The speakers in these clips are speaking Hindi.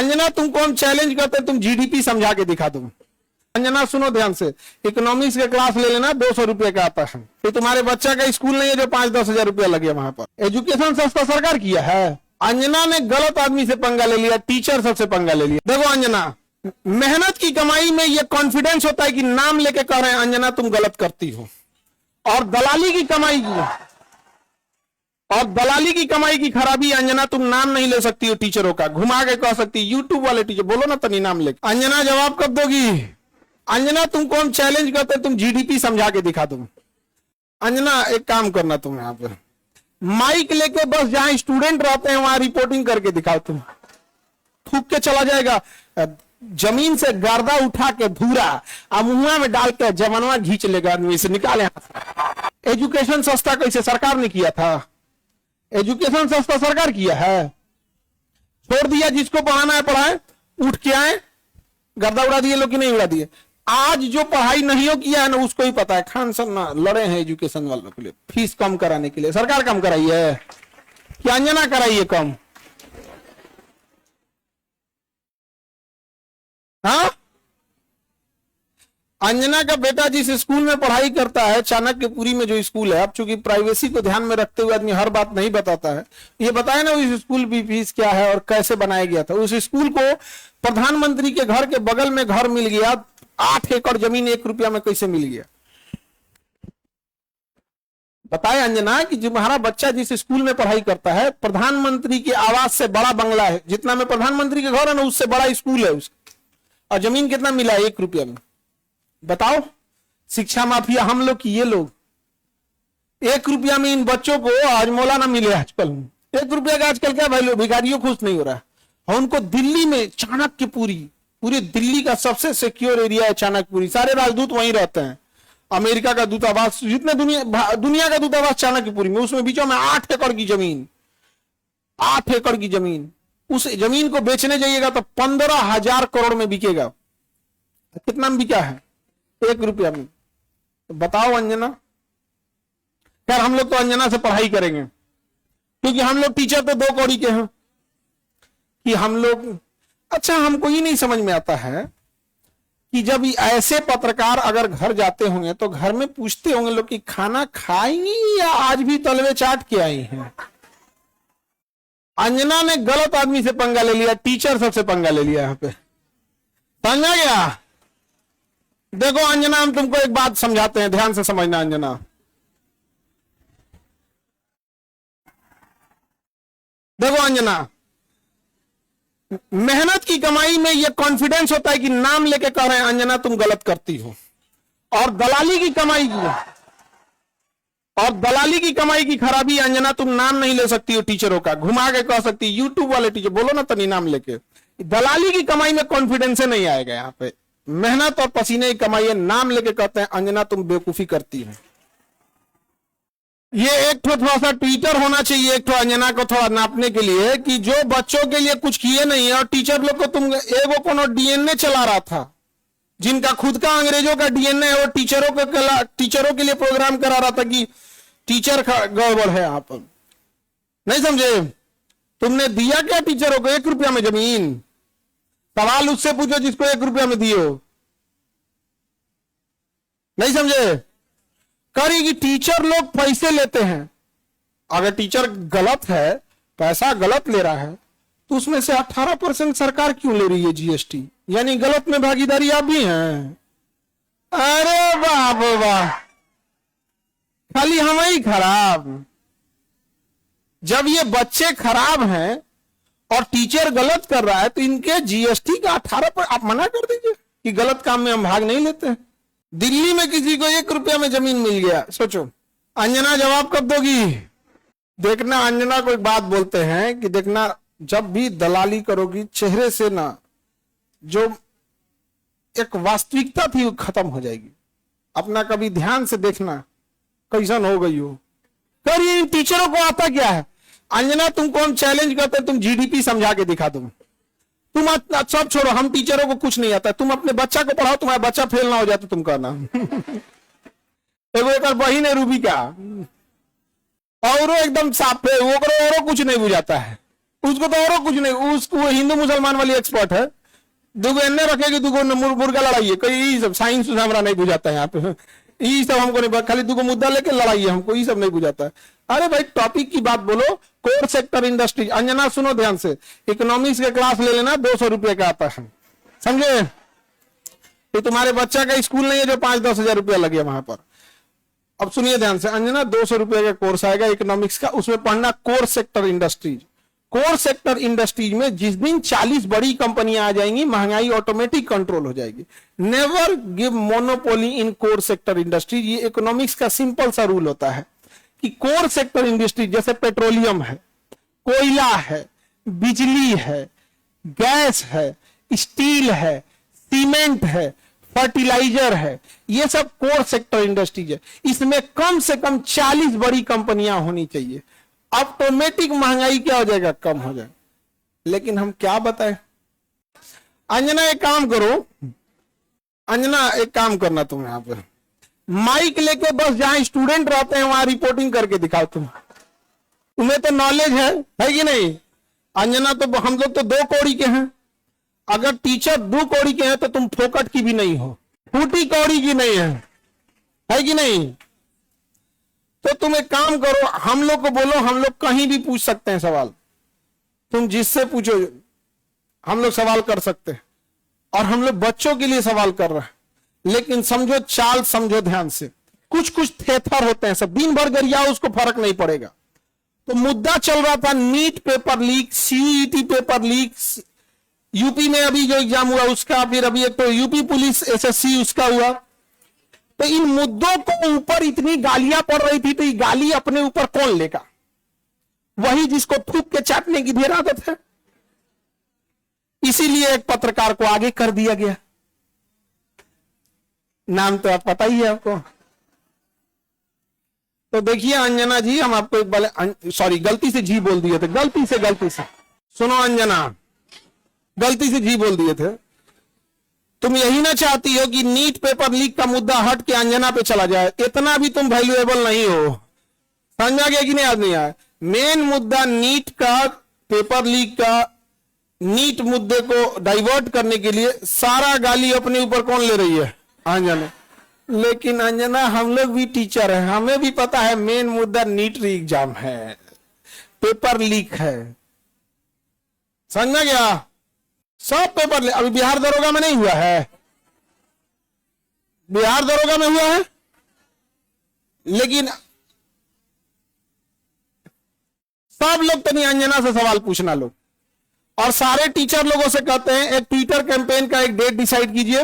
अंजना तुमको हम चैलेंज करते हैं, तुम जीडीपी समझा के दिखा दो। अंजना सुनो ध्यान से, इकोनॉमिक्स का क्लास ले लेना, 200 रुपए का आता है। तो तुम्हारे बच्चा का स्कूल नहीं है जो 5-10 हजार रुपया लगे वहां पर। एजुकेशन सस्ता सरकार किया है। अंजना ने गलत आदमी से पंगा ले लिया, टीचर सबसे पंगा ले लिया। देखो अंजना, मेहनत की कमाई में ये कॉन्फिडेंस होता है कि नाम लेके कह रहे हैं अंजना तुम गलत करती हो, और दलाली की कमाई की खराबी, अंजना तुम नाम नहीं ले सकती हो टीचरों का, घुमा के कह सकती। यूट्यूब वाले टीचर बोलो ना तनी नाम लेके। अंजना जवाब कब दोगी? अंजना तुमको हम चैलेंज करते हैं, तुम जीडीपी समझा के दिखा दो। अंजना एक काम करना, तुम यहां पर माइक लेके बस जहां स्टूडेंट रहते हैं वहां रिपोर्टिंग करके दिखाओ। तुम थूक के चला जाएगा, जमीन से गर्दा उठा के धूरा अब मुंह में डाल के जवानवा घींच लेगा आदमी से, निकाले। एजुकेशन सस्ता कैसे सरकार ने किया था? एजुकेशन सस्ता सरकार किया है। छोड़ दिया, जिसको पढ़ाना है पढ़ाए, उठ के आए, गर्दा उड़ा दिए लोग कि नहीं उड़ा दिए। आज जो पढ़ाई नहीं हो किया है ना उसको ही पता है। खान सर ना लड़े हैं एजुकेशन वालों के लिए, फीस कम कराने के लिए। सरकार कम कराई है क्या? अंजना कराई है कम? हाँ, अंजना का बेटा जिस स्कूल में पढ़ाई करता है, चाणक्यपुरी में जो स्कूल है, अब चूंकि प्राइवेसी को ध्यान में रखते हुए आदमी हर बात नहीं बताता है, ये बताया ना उस स्कूल की फीस क्या है और कैसे बनाया गया था। उस स्कूल को प्रधानमंत्री के घर के बगल में घर मिल गया, 8 एकड़ जमीन 1 रुपया में कैसे मिल गया? बताए अंजना कि तुम्हारा बच्चा जिस स्कूल में पढ़ाई करता है, प्रधानमंत्री के आवास से बड़ा बंगला है, जितना में प्रधानमंत्री के घर है ना उससे बड़ा स्कूल है उसका, और जमीन कितना मिला है? 1 रुपया में। बताओ, शिक्षा माफिया हम लोग की ये लोग। 1 रुपया में इन बच्चों को आज मौला ना मिले आजकल। 1 रुपया का आजकल क्या वैल्यू? भिखारियों खुश नहीं हो रहा है। और उनको दिल्ली में चाणक्यपुरी, पूरे दिल्ली का सबसे सिक्योर एरिया है चाणक्यपुरी, सारे राजदूत वहीं रहते हैं। अमेरिका का दूतावास, जितने दुनिया का दूतावास चाणक्यपुरी में, उसमें बीचों में 8 एकड़ की जमीन, 8 एकड़ की जमीन। उस जमीन को बेचने जाइएगा तो 15,000 करोड़ में बिकेगा। कितना में बिका है? 1 रुपया में। तो बताओ अंजना। खैर हम लोग तो अंजना से पढ़ाई करेंगे, क्योंकि हम लोग टीचर तो 2 कौड़ी के हैं कि हम लोग। अच्छा, हमको ये नहीं समझ में आता है कि जब ऐसे पत्रकार अगर घर जाते होंगे तो घर में पूछते होंगे लोग कि खाना खाएंगी या आज भी तलवे चाट के आई हैं। अंजना ने गलत आदमी से पंगा ले लिया, टीचर सबसे पंगा ले लिया यहां पे। समझा गया? देखो अंजना, हम तुमको एक बात समझाते हैं, ध्यान से समझना अंजना। देखो अंजना, मेहनत की कमाई में यह कॉन्फिडेंस होता है कि नाम लेके कह रहे हैं अंजना तुम गलत करती हो, और दलाली की कमाई की खराबी, अंजना तुम नाम नहीं ले सकती हो टीचरों का, घुमा के कह सकती। यूट्यूब वाले टीचर बोलो ना तनी नाम लेके। दलाली की कमाई में कॉन्फिडेंस नहीं आएगा यहाँ पे। मेहनत और पसीने की कमाई है, नाम लेके कहते हैं अंजना तुम बेवकूफी करती है। ये एक थोड़ा सा ट्विटर होना चाहिए एक अंजना को थोड़ा नापने के लिए कि जो बच्चों के लिए कुछ किए नहीं है, और टीचर लोग को तुम एगो कोनो डीएनए चला रहा था, जिनका खुद का अंग्रेजों का डीएनए है, वो टीचरों के लिए प्रोग्राम करा रहा था कि टीचर गड़बड़ है। आप नहीं समझे? तुमने दिया क्या टीचरों को? 1 रुपया में जमीन। सवाल उससे पूछो जिसको 1 रुपया में दिए हो। नहीं समझे? करेगी, टीचर लोग पैसे लेते हैं। अगर टीचर गलत है, पैसा गलत ले रहा है, तो उसमें से 18% सरकार क्यों ले रही है जीएसटी? यानी गलत में भागीदारी आप भी हैं। अरे वाह वाह, खाली हम ही खराब। जब ये बच्चे खराब हैं और टीचर गलत कर रहा है तो इनके जीएसटी का 18% आप मना कर दीजिए कि गलत काम में हम भाग नहीं लेते हैं। दिल्ली में किसी को 1 रुपया में जमीन मिल गया, सोचो। अंजना जवाब कब दोगी? देखना, अंजना को एक बात बोलते हैं कि देखना, जब भी दलाली करोगी चेहरे से ना जो एक वास्तविकता थी वो खत्म हो जाएगी। अपना कभी ध्यान से देखना कैसन हो गई हो। करिए, इन टीचरों को आता क्या है? अंजना तुमको हम चैलेंज करते हैं, तुम जीडीपी समझा के दिखा दो। तुम सब छोड़ो, हम टीचरों को कुछ नहीं आता, तुम अपने बच्चा को पढ़ाओ, तुम्हारा बच्चा फेल ना हो जाए तो तुम कहना। एक बहिन है रूबी का, और एकदम साफ है, वो करो और कुछ नहीं बुझाता है। उसको तो और कुछ नहीं, उसको हिंदू मुसलमान वाली एक्सपर्ट है, दुगो एन्ने रखेगी, दुगो मुर्गा लड़ाई है, ये सब साइंस हमारा नहीं बुझाता है यहाँ पे, ये सब हमको नहीं, खाली दुगो मुद्दा लेके लड़ाई है, हमको ये सब नहीं बुझाता है। अरे भाई टॉपिक की बात बोलो। कोर सेक्टर इंडस्ट्री, अंजना सुनो ध्यान से, इकोनॉमिक्स के क्लास ले लेना, 200 रुपये का आता है, समझे? ये तुम्हारे बच्चा का स्कूल नहीं है जो 5-10 हजार रुपया लगे वहां पर। अब सुनिए ध्यान से अंजना, 200 रुपये का कोर्स आएगा इकोनॉमिक्स का, उसमें पढ़ना core sector industries. Core sector industries में जिस दिन 40 बड़ी कंपनियां आ जाएंगी, महंगाई ऑटोमेटिक कंट्रोल हो जाएगी। नेवर गिव मोनोपोली इन कोर सेक्टर इंडस्ट्रीज। ये इकोनॉमिक्स का सिंपल सा रूल होता है कि कोर सेक्टर इंडस्ट्री जैसे पेट्रोलियम है, कोयला है, बिजली है, गैस है, स्टील है, सीमेंट है, फर्टिलाइजर है, ये सब कोर सेक्टर इंडस्ट्रीज है। इसमें कम से कम 40 बड़ी कंपनियां होनी चाहिए, ऑटोमेटिक महंगाई क्या हो जाएगा, कम हो जाएगा। लेकिन हम क्या बताएं? अंजना एक काम करो, अंजना एक काम करना, तुम यहां पे माइक लेके बस जहां स्टूडेंट रहते हैं वहां रिपोर्टिंग करके दिखाओ। तुम्हें तो नॉलेज है कि नहीं? अंजना तो हम लोग तो 2 कौड़ी के हैं, अगर टीचर 2 कौड़ी के हैं तो तुम फोकट की भी नहीं हो, फूटी कौड़ी की नहीं है कि नहीं? तो तुम एक काम करो, हम लोग को बोलो, हम लोग कहीं भी पूछ सकते हैं सवाल, तुम जिससे पूछो हम लोग सवाल कर सकते हैं, और हम लोग बच्चों के लिए सवाल कर रहे हैं। लेकिन समझो चाल, समझो ध्यान से, कुछ कुछ थेथर होते हैं, सब दिन भर गरियाओ उसको फर्क नहीं पड़ेगा। तो मुद्दा चल रहा था NEET paper leak, CET paper leak, UP में अभी जो एग्जाम हुआ उसका, फिर अभी एक तो यूपी पुलिस एसएससी उसका हुआ। तो इन मुद्दों को ऊपर इतनी गालियां पड़ रही थी, तो ये गाली अपने ऊपर कौन लेगा? वही जिसको थूक के चाटने की ढेर आदत है। इसीलिए एक पत्रकार को आगे कर दिया गया, नाम तो आप पता ही है आपको। तो देखिए अंजना जी, हम आपको एक बार, सॉरी गलती से जी बोल दिए थे, गलती से सुनो अंजना, गलती से जी बोल दिए थे। तुम यही ना चाहती हो कि नीट पेपर लीक का मुद्दा हट के अंजना पे चला जाए? इतना भी तुम वैल्यूएबल नहीं हो, समझा गया कि नहीं? आज नहीं आया। मेन मुद्दा नीट का, पेपर लीक का, नीट मुद्दे को डाइवर्ट करने के लिए सारा गाली अपने ऊपर कौन ले रही है? अंजना। लेकिन अंजना हम लोग भी टीचर हैं, हमें भी पता है मेन मुद्दा नीट एग्जाम है, पेपर लीक है, समझ गया? सब पेपर अभी बिहार दरोगा में नहीं हुआ है, बिहार दरोगा में हुआ है, लेकिन सब लोग तो नहीं, अंजना से सवाल पूछना लोग, और सारे टीचर लोगों से कहते हैं एक ट्विटर कैंपेन का एक डेट डिसाइड कीजिए,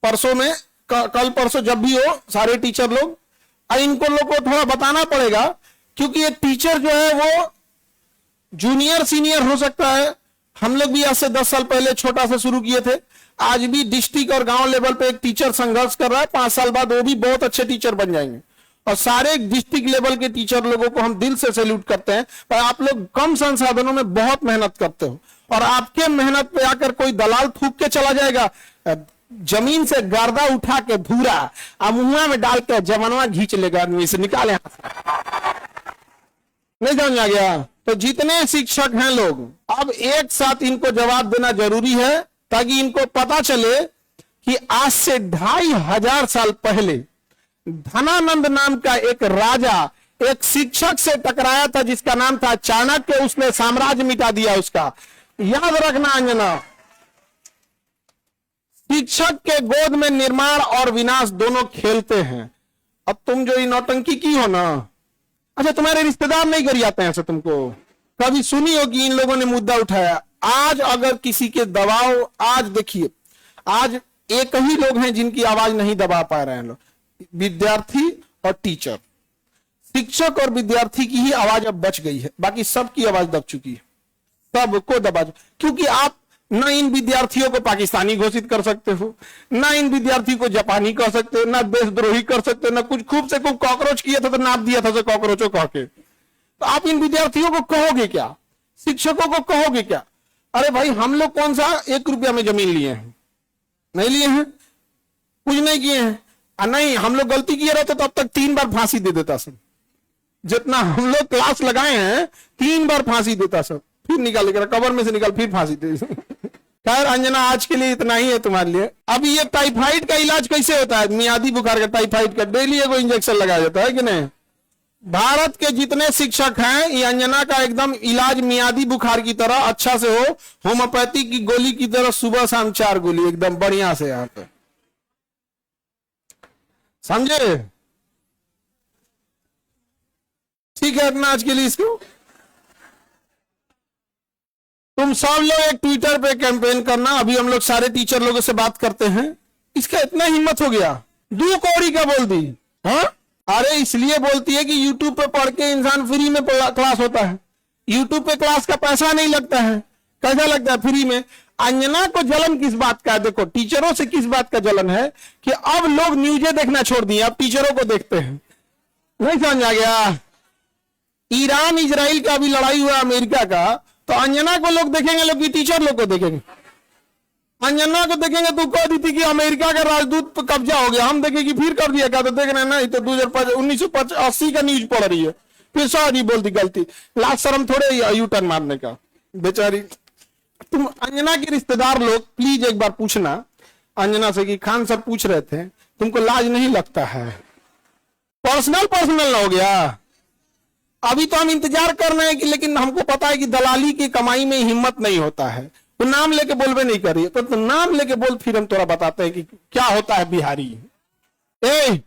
परसों में, कल परसों जब भी हो, सारे टीचर लोग, इनको लोग को थोड़ा बताना पड़ेगा, क्योंकि एक टीचर जो है वो जूनियर सीनियर हो सकता है। हम लोग भी आज से 10 साल पहले छोटा से शुरू किए थे, आज भी डिस्ट्रिक्ट और गांव लेवल पे एक टीचर संघर्ष कर रहा है, 5 साल बाद वो भी बहुत अच्छे टीचर बन जाएंगे। और सारे डिस्ट्रिक्ट लेवल के टीचर लोगों को हम दिल से सैल्यूट करते हैं, पर आप लोग कम संसाधनों में बहुत मेहनत करते हो, और आपके मेहनत पे आकर कोई दलाल थूक के चला जाएगा, जमीन से गर्दा उठा के धूरा मुंह में डाल के जवानवा खींच लेगा, आदमी से निकाले, नहीं समझ आ गया? तो जितने शिक्षक हैं लोग, अब एक साथ इनको जवाब देना जरूरी है, ताकि इनको पता चले कि आज से 2500 साल पहले धनानंद नाम का एक राजा एक शिक्षक से टकराया था जिसका नाम था चाणक्य, उसने साम्राज्य मिटा दिया उसका। याद रखना अंजना, शिक्षक के गोद में निर्माण और विनाश दोनों खेलते हैं। अब तुम जो नौटंकी की हो ना, अच्छा तुम्हारे रिश्तेदार नहीं करी आते हैं, तुमको कभी सुनी हो कि इन लोगों ने मुद्दा उठाया? आज अगर किसी के दबाव, आज देखिए, आज एक ही लोग हैं जिनकी आवाज नहीं दबा पा रहे हैं लोग, विद्यार्थी और टीचर। शिक्षक और विद्यार्थी की ही आवाज अब बच गई है, बाकी सबकी आवाज दब चुकी है, सबको दबा, क्योंकि आप ना इन विद्यार्थियों को पाकिस्तानी घोषित कर सकते हो, ना इन विद्यार्थी को जापानी कर सकते हो, ना देशद्रोही कर सकते हो, ना कुछ खूब से खूब कॉकरोच किया था तो नाप दिया था कॉकरोचो कह के। तो आप इन विद्यार्थियों को कहोगे क्या? शिक्षकों को कहोगे क्या? अरे भाई हम लोग कौन सा 1 रुपया में जमीन लिए हैं? नहीं लिए हैं, कुछ नहीं किए हैं। नहीं, हम लोग गलती किए रहते तो अब तक 3 बार फांसी दे देता सब, जितना हम लोग क्लास लगाए हैं 3 बार फांसी देता सब, फिर निकाल कर कबर में से निकाल फिर फांसी दे। खैर अंजना आज के लिए इतना ही है तुम्हारे लिए। अब ये टाइफाइड का इलाज कैसे होता है? मियादी बुखार का, टाइफाइड का डेली एगो इंजेक्शन लगाया जाता है कि नहीं? भारत के जितने शिक्षक हैं ये अंजना का एकदम इलाज मियादी बुखार की तरह अच्छा से हो, होम्योपैथी की गोली की तरह सुबह शाम 4 गोली एकदम बढ़िया से यहाँ पे, समझे? ठीक है अपना आज के लिए इसको तुम सब लोग एक ट्विटर पे कैंपेन करना। अभी हम लोग सारे टीचर लोगों से बात करते हैं। इसका इतना हिम्मत हो गया, 2 कौड़ी का बोल दी। हाँ अरे इसलिए बोलती है कि यूट्यूब पे पढ़ के इंसान फ्री में क्लास होता है। यूट्यूब पे क्लास का पैसा नहीं लगता है, कैसा लगता है? फ्री में। अंजना को जलन किस बात का है? देखो टीचरों से किस बात का जलन है कि अब लोग न्यूज़ें देखना छोड़ दिए, अब टीचरों को देखते हैं। नहीं समझ आ गया? ईरान इजराइल का अभी लड़ाई हुआ अमेरिका का, तो अंजना को लोग देखेंगे, लोग की टीचर लोग को देखेंगे। अंजना को देखेंगे तो कह दी थी कि अमेरिका का राजदूत पर कब्जा हो गया, हम देखेंगे फिर कर दिया क्या? तो देख रहे हैं ना, तो 1980 का न्यूज पढ़ रही है, फिर सॉरी बोलती गलती। लास्ट शर्म थोड़े यू टर्न मारने का बेचारी। तुम अंजना के रिश्तेदार लोग प्लीज एक बार पूछना अंजना से कि खान सर पूछ रहे थे तुमको लाज नहीं लगता है? पर्सनल हो गया। अभी तो हम इंतजार कर रहे हैं कि, लेकिन हमको पता है कि दलाली की कमाई में हिम्मत नहीं होता है। तो नाम लेके बोलबे नहीं करिए, तो नाम लेके बोल, फिर हम थोड़ा बताते हैं कि क्या होता है बिहारी। ए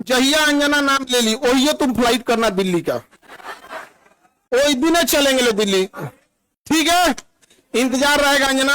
जहिया अंजना नाम ले ली वही तुम फ्लाइट करना दिल्ली का, वही दिन चलेंगे लो दिल्ली। ठीक है इंतजार रहेगा अंजना।